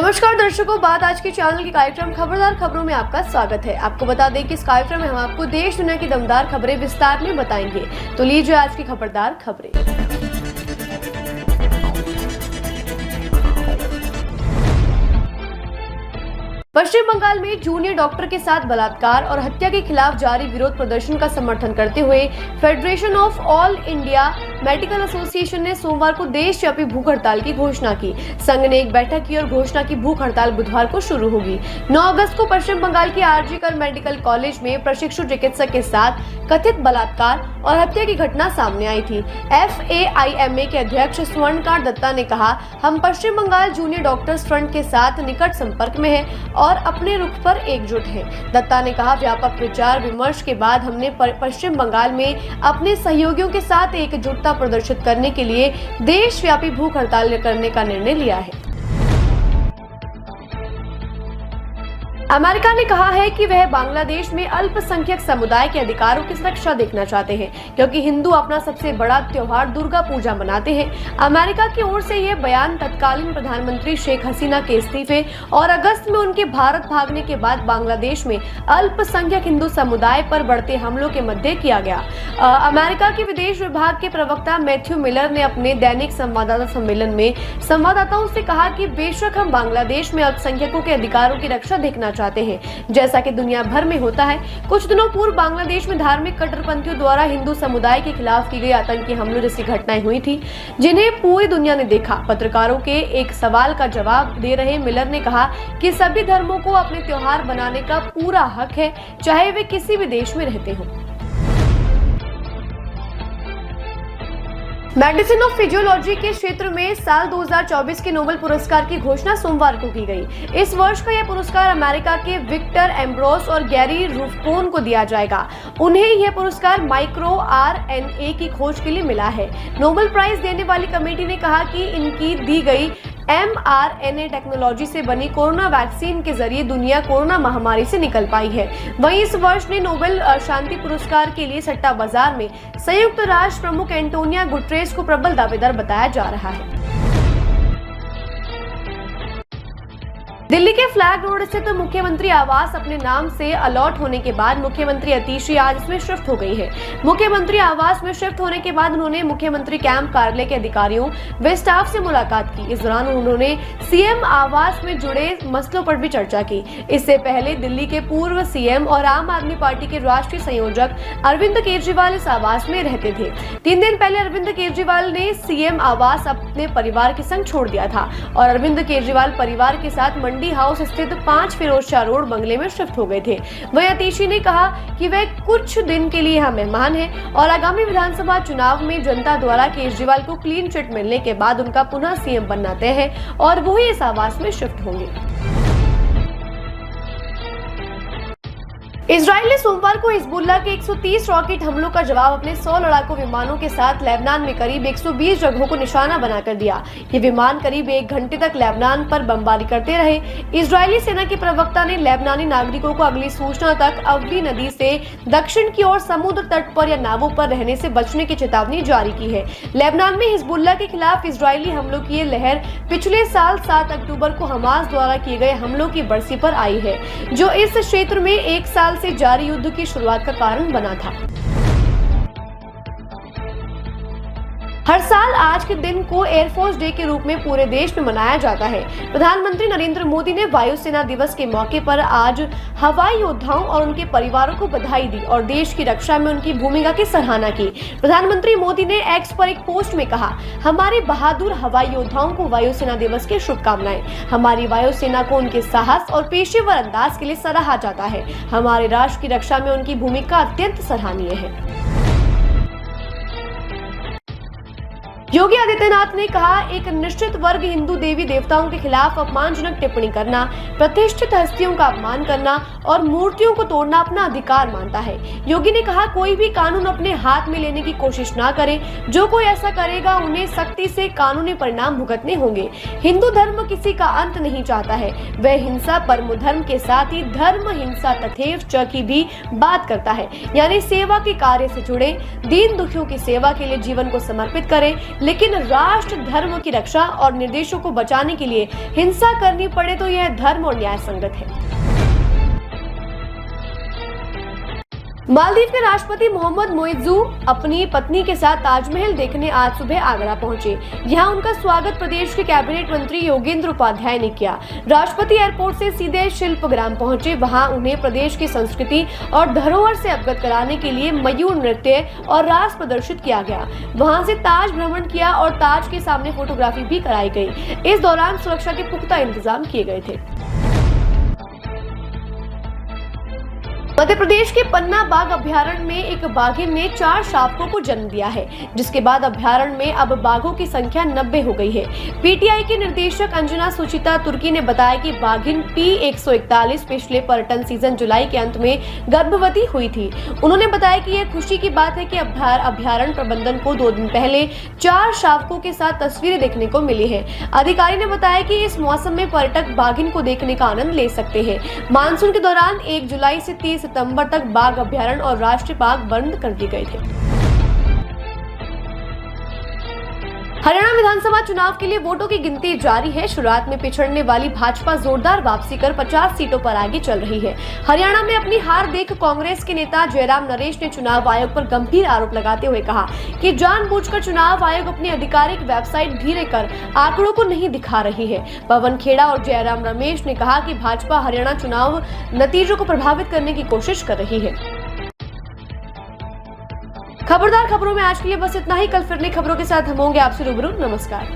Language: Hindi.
नमस्कार दर्शकों, बात आज के चैनल के कार्यक्रम खबरदार खबरों में आपका स्वागत है। आपको बता दें कि इस कार्यक्रम में हम आपको देश दुनिया की दमदार खबरें विस्तार में बताएंगे। तो लीजिए आज की खबरदार खबरें। पश्चिम बंगाल में जूनियर डॉक्टर के साथ बलात्कार और हत्या के खिलाफ जारी विरोध प्रदर्शन का समर्थन करते हुए federation of all India medical association ने सोमवार को देशव्यापी भूख हड़ताल की घोषणा की। संघ ने एक बैठक की और घोषणा की भूख हड़ताल बुधवार को शुरू होगी। 9 अगस्त को पश्चिम बंगाल के आरजी कर मेडिकल कॉलेज में प्रशिक्षु चिकित्सक के साथ कथित बलात्कार और हत्या की घटना सामने आई थी। FAIMA के अध्यक्ष स्वर्णकार दत्ता ने कहा, हम पश्चिम बंगाल जूनियर डॉक्टर्स फ्रंट के साथ निकट संपर्क में हैं और अपने रुख पर एकजुट हैं। दत्ता ने कहा, व्यापक विचार विमर्श के बाद हमने पश्चिम बंगाल में अपने सहयोगियों के साथ एकजुटता प्रदर्शित करने के लिए देशव्यापी भूख हड़ताल करने का निर्णय लिया है। अमेरिका ने कहा है कि वह बांग्लादेश में अल्पसंख्यक समुदाय के अधिकारों की सुरक्षा देखना चाहते हैं, क्योंकि हिंदू अपना सबसे बड़ा त्योहार दुर्गा पूजा मनाते हैं। अमेरिका की ओर से यह बयान तत्कालीन प्रधानमंत्री शेख हसीना के इस्तीफे और अगस्त में उनके भारत भागने के बाद बांग्लादेश में अल्पसंख्यक हिंदू समुदाय पर बढ़ते हमलों के मध्य किया गया। अमेरिका के विदेश विभाग के प्रवक्ता मैथ्यू मिलर ने अपने दैनिक संवाददाता सम्मेलन में संवाददाताओं से कहा कि बेशक हम बांग्लादेश में अल्पसंख्यकों के अधिकारों की रक्षा देखना चाहते हैं, जैसा कि दुनिया भर में होता है। कुछ दिनों पूर्व बांग्लादेश में धार्मिक कट्टरपंथियों द्वारा हिंदू समुदाय के खिलाफ की गई आतंकी हमलों जैसी घटनाएं हुई थी, जिन्हें पूरी दुनिया ने देखा। पत्रकारों के एक सवाल का जवाब दे रहे मिलर ने कहा कि सभी धर्मों को अपने त्योहार बनाने का पूरा हक है, चाहे वे किसी भी देश में रहते हों। मेडिसिन ऑफ फिजियोलॉजी के क्षेत्र में साल 2024 के नोबेल पुरस्कार की घोषणा सोमवार को की गई। इस वर्ष का यह पुरस्कार अमेरिका के विक्टर एम्ब्रोस और गैरी रुफकोन को दिया जाएगा। उन्हें यह पुरस्कार माइक्रो RNA की खोज के लिए मिला है। नोबेल प्राइज देने वाली कमेटी ने कहा कि इनकी दी गई mRNA टेक्नोलॉजी से बनी कोरोना वैक्सीन के जरिए दुनिया कोरोना महामारी से निकल पाई है। वहीं इस वर्ष ने नोबेल शांति पुरस्कार के लिए सट्टा बाजार में संयुक्त राष्ट्र प्रमुख एंटोनियो गुटेरेस को प्रबल दावेदार बताया जा रहा है। दिल्ली के फ्लैग रोड स्थित मुख्यमंत्री आवास अपने नाम से अलॉट होने के बाद मुख्यमंत्री अतिशी आज इसमें शिफ्ट हो गई है। मुख्यमंत्री आवास में शिफ्ट होने के बाद उन्होंने मुख्यमंत्री कैंप कार्यालय के अधिकारियों व स्टाफ से मुलाकात की। इस दौरान उन्होंने सीएम आवास में जुड़े मसलों पर भी चर्चा की। इससे पहले दिल्ली के पूर्व सीएम और आम आदमी पार्टी के राष्ट्रीय संयोजक अरविंद केजरीवाल इस आवास में रहते थे। 3 दिन पहले अरविंद केजरीवाल ने सीएम आवास अपने परिवार के संग छोड़ दिया था और अरविंद केजरीवाल परिवार के साथ मंडी हाउस स्थित 5 फिरोजशाह रोड बंगले में शिफ्ट हो गए थे। वहीं अतिशी ने कहा कि वह कुछ दिन के लिए यहाँ मेहमान हैं और आगामी विधानसभा चुनाव में जनता द्वारा केजरीवाल को क्लीन चिट मिलने के बाद उनका पुनः सीएम बनना तय है और वो ही इस आवास में शिफ्ट होंगे। इजराइल ने सोमवार को हिजबुल्लाह के 130 रॉकेट हमलों का जवाब अपने 100 लड़ाकू विमानों के साथ लेबनान में करीब 120 जगहों को निशाना बनाकर दिया। ये विमान करीब 1 घंटे तक लेबनान पर बमबारी करते रहे। इजरायली सेना के प्रवक्ता ने लेबनानी नागरिकों को अगली सूचना तक अवली नदी से दक्षिण की ओर समुद्र तट पर या नावों पर रहने से बचने की चेतावनी जारी की है। लेबनान में हिजबुल्लाह के खिलाफ इजरायली हमलों की ये लहर पिछले साल 7 अक्टूबर को हमास द्वारा किए गए हमलों की बरसी पर आई है, जो इस क्षेत्र में 1 साल से जारी युद्ध की शुरुआत का कारण बना था। हर साल आज के दिन को एयरफोर्स डे के रूप में पूरे देश में मनाया जाता है। प्रधानमंत्री नरेंद्र मोदी ने वायुसेना दिवस के मौके पर आज हवाई योद्धाओं और उनके परिवारों को बधाई दी और देश की रक्षा में उनकी भूमिका की सराहना की। प्रधानमंत्री मोदी ने एक्स पर एक पोस्ट में कहा, हमारे बहादुर हवाई योद्धाओं को वायुसेना दिवस की शुभकामनाएं। हमारी वायुसेना को उनके साहस और पेशेवर अंदाज के लिए सराहा जाता है। हमारे राष्ट्र की रक्षा में उनकी भूमिका अत्यंत सराहनीय है। योगी आदित्यनाथ ने कहा, एक निश्चित वर्ग हिंदू देवी देवताओं के खिलाफ अपमानजनक टिप्पणी करना, प्रतिष्ठित हस्तियों का अपमान करना और मूर्तियों को तोड़ना अपना अधिकार मानता है। योगी ने कहा, कोई भी कानून अपने हाथ में लेने की कोशिश ना करे। जो कोई ऐसा करेगा उन्हें सख्ती से कानूनी परिणाम भुगतने होंगे। हिंदू धर्म किसी का अंत नहीं चाहता है, वह हिंसा परमो धर्म के साथ ही धर्म हिंसा तथैव च की भी बात करता है, यानी सेवा के कार्य से जुड़े, दीन दुखियों की सेवा के लिए जीवन को समर्पित करें। लेकिन राष्ट्र धर्म की रक्षा और निर्देशों को बचाने के लिए हिंसा करनी पड़े तो यह धर्म और न्याय संगत है। मालदीव के राष्ट्रपति मोहम्मद मोइज्जू अपनी पत्नी के साथ ताजमहल देखने आज सुबह आगरा पहुंचे। यहां उनका स्वागत प्रदेश के कैबिनेट मंत्री योगेंद्र उपाध्याय ने किया। राष्ट्रपति एयरपोर्ट से सीधे शिल्पग्राम पहुंचे। वहां उन्हें प्रदेश की संस्कृति और धरोहर से अवगत कराने के लिए मयूर नृत्य और रास प्रदर्शित किया गया। वहां से ताज भ्रमण किया और ताज के सामने फोटोग्राफी भी कराई गई। इस दौरान सुरक्षा के पुख्ता इंतजाम किए गए थे। मध्य प्रदेश के पन्ना बाघ अभयारण्य में एक बाघिन ने 4 शावकों को जन्म दिया है, जिसके बाद अभयारण्य में अब बाघों की संख्या 90 हो गई है। पीटीआई की निर्देशक अंजना सुचिता तुर्की ने बताया कि बाघिन P141 पिछले पर्यटन सीजन जुलाई के अंत में गर्भवती हुई थी। उन्होंने बताया कि यह खुशी की बात है कि अभयारण्य प्रबंधन को 2 दिन पहले 4 शावकों के साथ तस्वीरें देखने को मिली है। अधिकारी ने बताया कि इस मौसम में पर्यटक बाघिन को देखने का आनंद ले सकते हैं। मानसून के दौरान 1 जुलाई से 30 सितंबर तक बाघ अभयारण्य और राष्ट्रीय पार्क बंद कर दिए गए थे। हरियाणा विधानसभा चुनाव के लिए वोटों की गिनती जारी है। शुरुआत में पिछड़ने वाली भाजपा जोरदार वापसी कर 50 सीटों पर आगे चल रही है। हरियाणा में अपनी हार देख कांग्रेस के नेता जयराम नरेश ने चुनाव आयोग पर गंभीर आरोप लगाते हुए कहा कि जानबूझकर चुनाव आयोग अपनी आधिकारिक वेबसाइट धीरे कर आंकड़ों को नहीं दिखा रही है। पवन खेड़ा और जयराम रमेश ने कहा कि भाजपा हरियाणा चुनाव नतीजों को प्रभावित करने की कोशिश कर रही है। खबरदार खबरों में आज के लिए बस इतना ही। कल फिर नई खबरों के साथ हम होंगे आपसे रूबरू। नमस्कार।